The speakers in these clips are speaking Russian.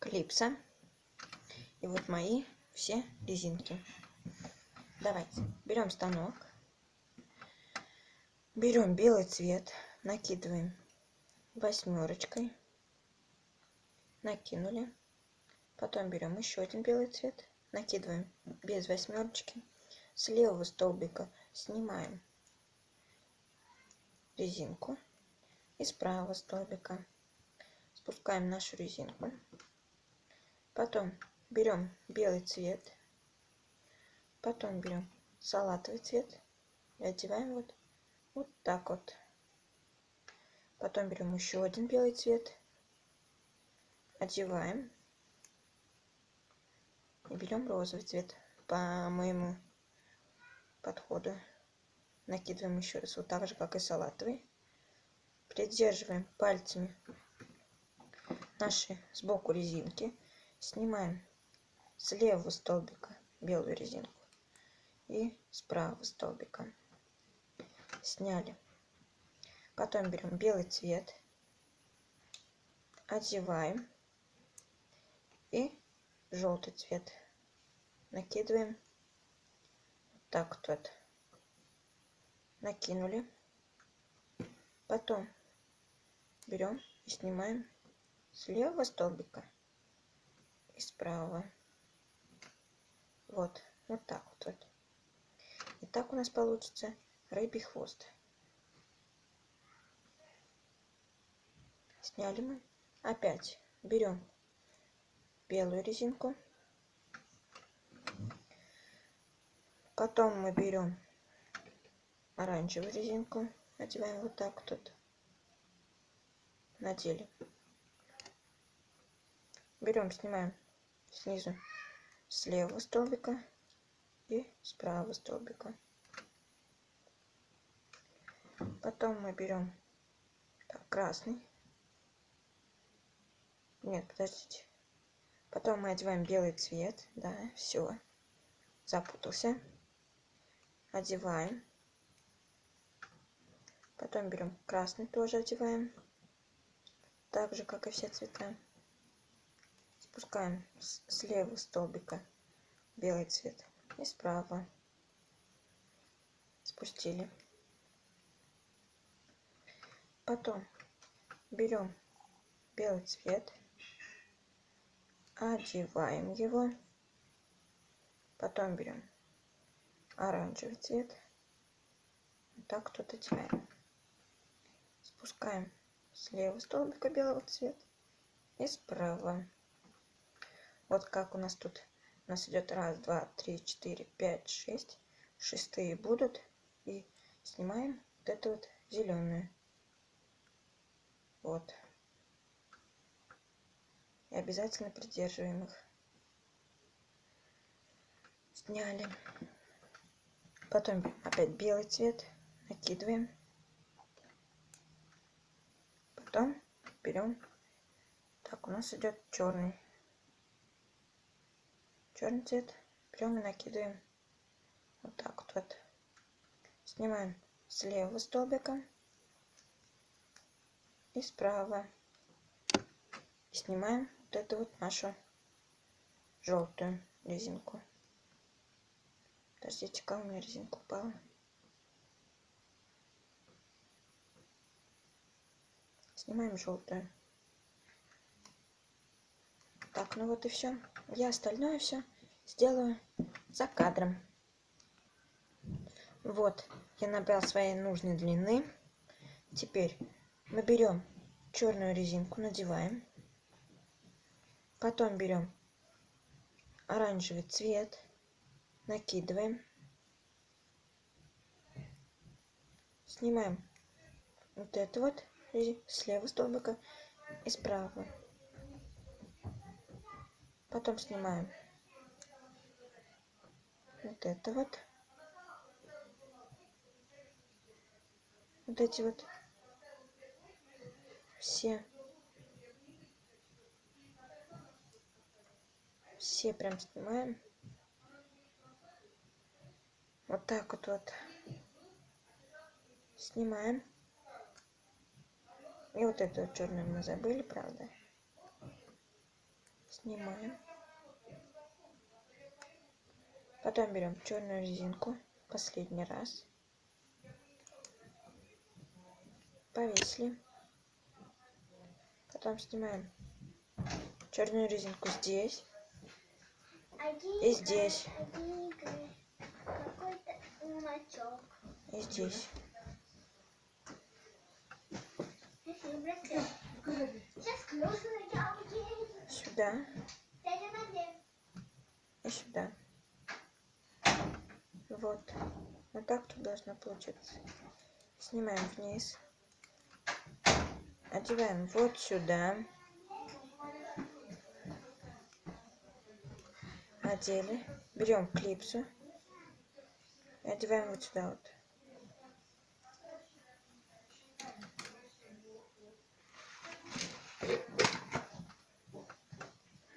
клипса. И вот мои все резинки. Давайте берем станок, берем белый цвет, накидываем восьмерочкой, накинули. Потом берем еще один белый цвет, накидываем без восьмерочки. С левого столбика снимаем резинку и с правого столбика спускаем нашу резинку. Потом берем белый цвет, потом берем салатовый цвет и одеваем вот так вот. Потом берем еще один белый цвет, одеваем и берем розовый цвет по моему подходу. Накидываем еще раз вот так же, как и салатовый. Придерживаем пальцами наши сбоку резинки, снимаем с левого столбика белую резинку и с правого столбика сняли. Потом берем белый цвет, одеваем и желтый цвет накидываем вот так вот. Накинули. Потом берем и снимаем с левого столбика и справа. Вот так вот. И так у нас получится рыбий хвост. Сняли мы. Опять берем белую резинку. Потом мы берем оранжевую резинку. Одеваем вот так вот. Надели. Берем, снимаем снизу с левого столбика и с правого столбика. Потом мы берем красный. Нет, подождите. Потом мы одеваем белый цвет. Да, все. Запутался. Одеваем. Потом берем красный, тоже одеваем. Так же, как и все цвета. Спускаем с левого столбика белый цвет и справа. Спустили. Потом берем белый цвет, одеваем его. Потом берем оранжевый цвет. Вот так тут одеваем. Спускаем с левого столбика белого цвета и справа. Вот как у нас тут. У нас идет 1, 2, 3, 4, 5, 6. Шестые будут. И снимаем вот эту вот зеленую. Вот. И обязательно придерживаем их. Сняли. Потом опять белый цвет. Накидываем. Потом берем. Так, у нас идет черный. Черный цвет. Берем и накидываем. Вот так вот. Снимаем с левого столбика и справа. И снимаем вот эту вот нашу желтую резинку. Подождите-ка, у меня резинка упала. Снимаем желтую. Так, ну вот и все. Я остальное все сделаю за кадром. Вот, я набрал своей нужной длины. Теперь мы берем черную резинку, надеваем. Потом берем оранжевый цвет, накидываем. Снимаем вот это вот с левого столбика и справа. Потом снимаем вот это вот. Вот эти вот все прям снимаем. Вот так вот. Снимаем. И вот эту вот черную мы забыли, правда. Снимаем. Потом берем черную резинку. Последний раз. Повесили. Потом снимаем черную резинку здесь. И здесь. И здесь. Сюда. И сюда. Вот. Вот так тут должно получиться. Снимаем вниз. Одеваем вот сюда. Одели. Берем клипсу. И одеваем вот сюда вот.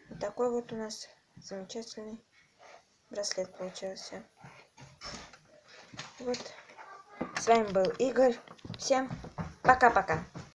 Вот такой вот у нас замечательный браслет получился. Вот. С вами был Игорь. Всем пока-пока.